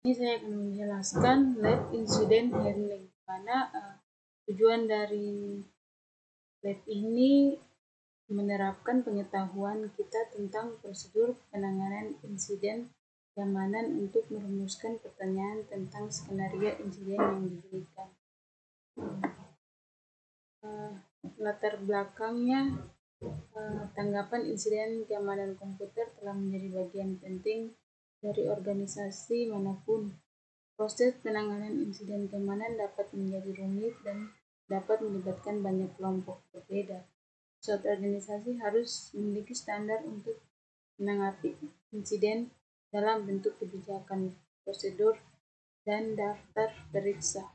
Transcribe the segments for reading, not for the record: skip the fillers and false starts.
Ini saya akan menjelaskan lab incident handling, mana tujuan dari lab ini menerapkan pengetahuan kita tentang prosedur penanganan insiden keamanan untuk merumuskan pertanyaan tentang skenario insiden yang diberikan. Latar belakangnya, tanggapan insiden keamanan komputer telah menjadi bagian penting dari organisasi manapun. Proses penanganan insiden keamanan dapat menjadi rumit dan dapat melibatkan banyak kelompok berbeda. Suatu organisasi harus memiliki standar untuk menanggapi insiden dalam bentuk kebijakan, prosedur, dan daftar periksa.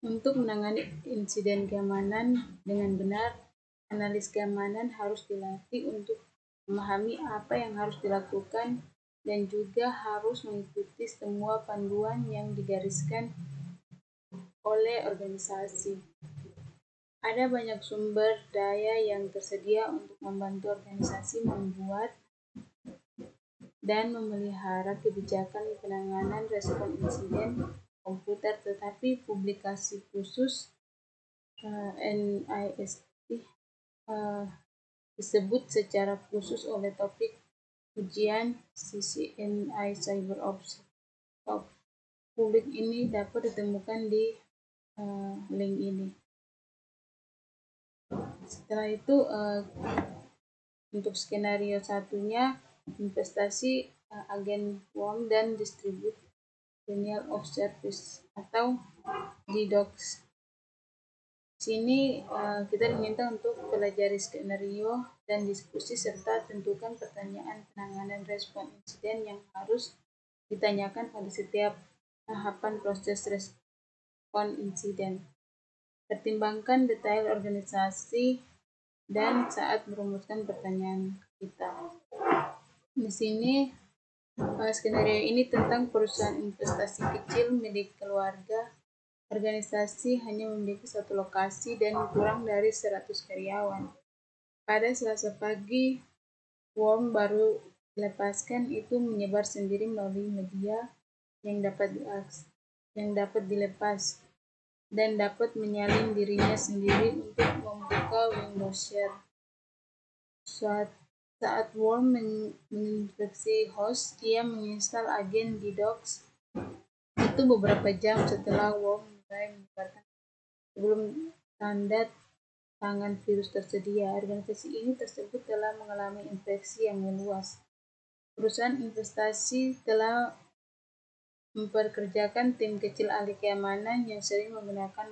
Untuk menangani insiden keamanan dengan benar, analis keamanan harus dilatih untuk memahami apa yang harus dilakukan dan juga harus mengikuti semua panduan yang digariskan oleh organisasi. Ada banyak sumber daya yang tersedia untuk membantu organisasi membuat dan memelihara kebijakan penanganan respon insiden komputer, tetapi publikasi khusus NIST disebut secara khusus oleh topik ujian CCNI Cyber Ops publik ini dapat ditemukan di link ini. Setelah itu untuk skenario satunya, investasi agen worm dan distribute denial of service atau DDoS. Sini kita diminta untuk pelajari skenario dan diskusi serta tentukan pertanyaan penanganan respon insiden yang harus ditanyakan pada setiap tahapan proses respon insiden. Pertimbangkan detail organisasi dan saat merumuskan pertanyaan kita. Di sini skenario ini tentang perusahaan investasi kecil milik keluarga. Organisasi hanya memiliki satu lokasi dan kurang dari 100 karyawan. Pada Selasa pagi, worm baru dilepaskan itu menyebar sendiri melalui media yang dapat dilepas dan dapat menyalin dirinya sendiri untuk membuka Windows Share. Saat worm menginfeksi host, ia menginstal agen DDoS itu beberapa jam setelah worm mulai menyebarkan. Sebelum tanda tangan virus tersedia, organisasi ini tersebut telah mengalami infeksi yang meluas. Perusahaan investasi telah memperkerjakan tim kecil ahli keamanan yang sering menggunakan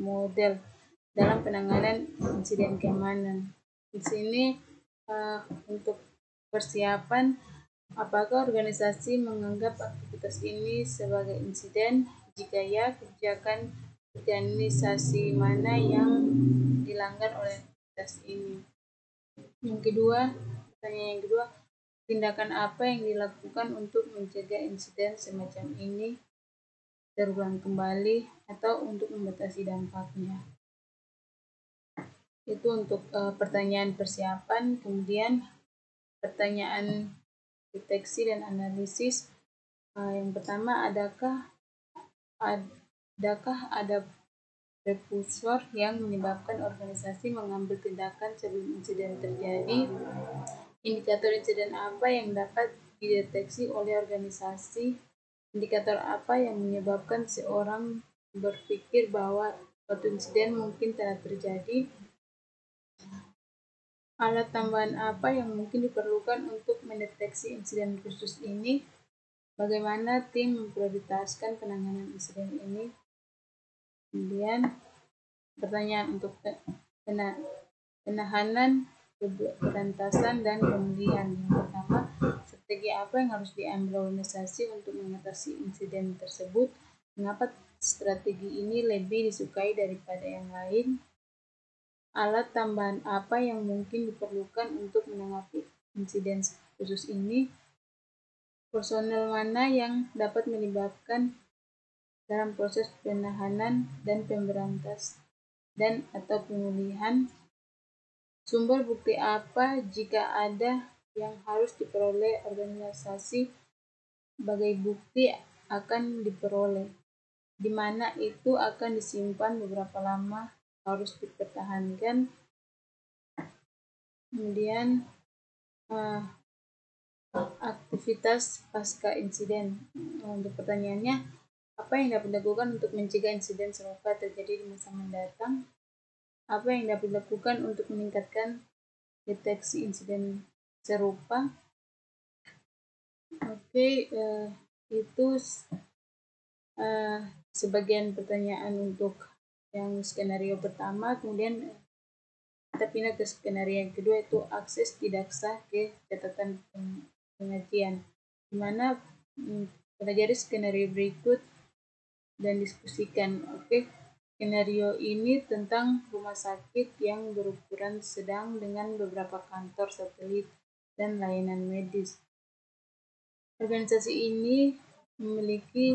model dalam penanganan insiden keamanan. Di sini untuk persiapan, apakah organisasi menganggap aktivitas ini sebagai insiden? Jika ya, kebijakan organisasi mana yang dilanggar oleh aktivitas ini? Pertanyaan yang kedua, tindakan apa yang dilakukan untuk mencegah insiden semacam ini terulang kembali atau untuk membatasi dampaknya? Itu untuk pertanyaan persiapan. Kemudian pertanyaan deteksi dan analisis. Yang pertama, adakah ada prekursor yang menyebabkan organisasi mengambil tindakan sebelum insiden terjadi? Indikator insiden apa yang dapat dideteksi oleh organisasi? Indikator apa yang menyebabkan seorang berpikir bahwa suatu insiden mungkin telah terjadi? Alat tambahan apa yang mungkin diperlukan untuk mendeteksi insiden khusus ini? Bagaimana tim memprioritaskan penanganan insiden ini? Kemudian pertanyaan untuk penahanan, pemberantasan, dan pemulihan. Yang pertama, strategi apa yang harus diambil organisasi untuk mengatasi insiden tersebut? Mengapa strategi ini lebih disukai daripada yang lain? Alat tambahan apa yang mungkin diperlukan untuk menanggapi insiden khusus ini? Personel mana yang dapat melibatkan dalam proses penahanan dan pemberantasan dan atau pemulihan? Sumber bukti apa, jika ada, yang harus diperoleh organisasi sebagai bukti akan diperoleh, di mana itu akan disimpan beberapa lama, harus dipertahankan. Kemudian aktivitas pasca insiden. Untuk pertanyaannya, apa yang dapat dilakukan untuk mencegah insiden serupa terjadi di masa mendatang? Apa yang dapat dilakukan untuk meningkatkan deteksi insiden serupa? Oke, itu sebagian pertanyaan untuk yang skenario pertama. Kemudian kita pindah ke skenario yang kedua, itu akses tidak sah ke catatan pengajian, di mana pelajari skenario berikut dan diskusikan. Oke, skenario ini tentang rumah sakit yang berukuran sedang dengan beberapa kantor satelit dan layanan medis. Organisasi ini memiliki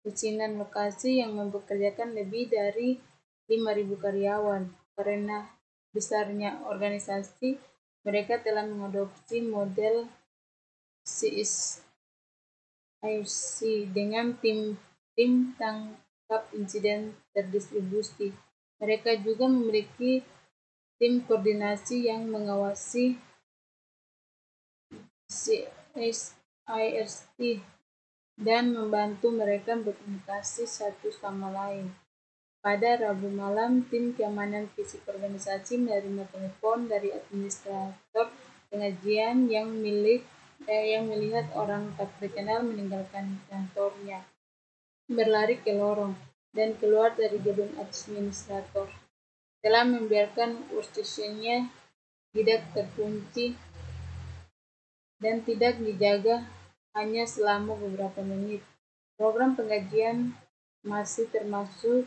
lusinan lokasi yang mempekerjakan lebih dari 5.000 karyawan. Karena besarnya organisasi, mereka telah mengadopsi model CSIRC dengan tim tangkap insiden terdistribusi. Mereka juga memiliki tim koordinasi yang mengawasi CSIRC dan membantu mereka berkomunikasi satu sama lain. Pada Rabu malam, tim keamanan fisik organisasi menerima telepon dari administrator pengajian yang melihat orang tak dikenal meninggalkan kantornya, berlari ke lorong, dan keluar dari gedung administrator. Telah membiarkan workstationnya tidak terkunci dan tidak dijaga hanya selama beberapa menit. Program pengajian masih termasuk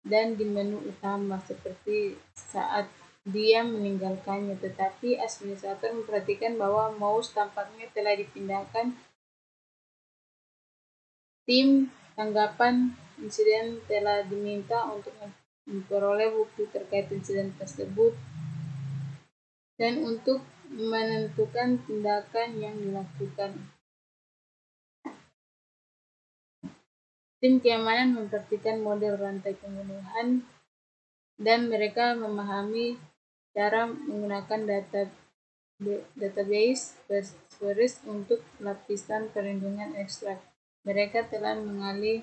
dan di menu utama seperti saat dia meninggalkannya, tetapi administrator memperhatikan bahwa mouse tampaknya telah dipindahkan. Tim tanggapan insiden telah diminta untuk memperoleh bukti terkait insiden tersebut dan untuk menentukan tindakan yang dilakukan. Tim keamanan memperhatikan model rantai pembunuhan dan mereka memahami cara menggunakan database passwords untuk lapisan perlindungan ekstra. Mereka telah mengalih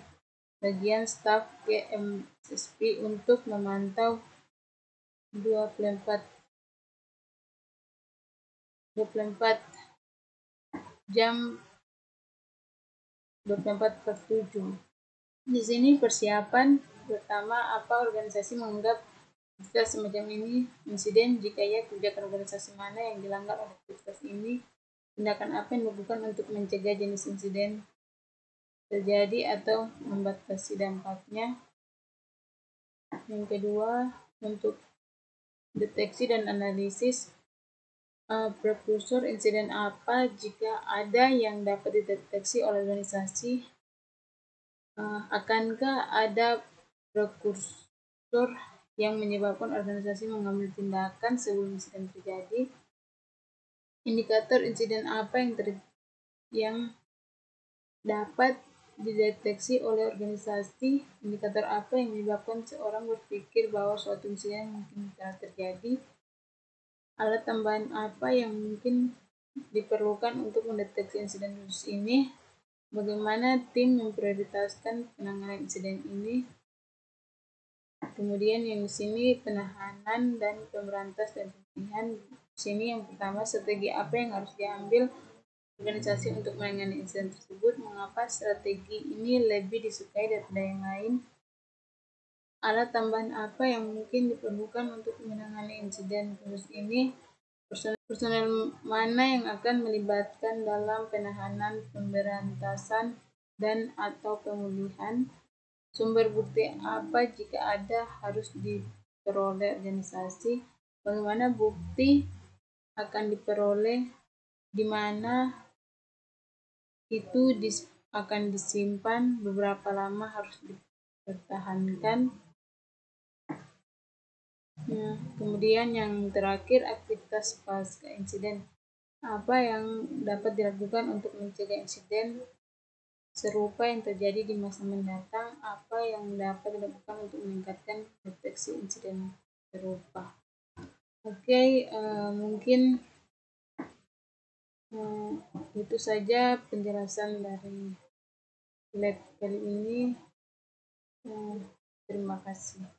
bagian staf ke MSP untuk memantau 24 jam 24/7. Di sini persiapan pertama, apa organisasi menganggap aktivitas semacam ini insiden? Jika ya, kebijakan organisasi mana yang dilanggar oleh aktivitas ini? Tindakan apa yang dilakukan untuk mencegah jenis insiden terjadi atau membatasi dampaknya? Yang kedua, untuk deteksi dan analisis prekursor insiden apa jika ada yang dapat dideteksi oleh organisasi. Akankah ada prekursor yang menyebabkan organisasi mengambil tindakan sebelum insiden terjadi? Indikator insiden apa yang dapat dideteksi oleh organisasi? Indikator apa yang menyebabkan seorang berpikir bahwa suatu insiden mungkin telah terjadi? Alat tambahan apa yang mungkin diperlukan untuk mendeteksi insiden khusus ini? Bagaimana tim memprioritaskan penanganan insiden ini? Kemudian yang di sini penahanan dan pemberantas dan pemulihan. Di sini yang pertama, strategi apa yang harus diambil organisasi untuk menangani insiden tersebut? Mengapa strategi ini lebih disukai daripada yang lain? Alat tambahan apa yang mungkin diperlukan untuk menangani insiden khusus ini? Personel mana yang akan melibatkan dalam penahanan, pemberantasan, dan atau pemulihan? Sumber bukti apa jika ada harus diperoleh organisasi? Bagaimana bukti akan diperoleh? Di mana itu akan disimpan? Beberapa lama harus dipertahankan? Kemudian yang terakhir, aktivitas pasca insiden. Apa yang dapat dilakukan untuk mencegah insiden serupa yang terjadi di masa mendatang? Apa yang dapat dilakukan untuk meningkatkan deteksi insiden serupa? Oke, mungkin itu saja penjelasan dari lab kali ini. Terima kasih.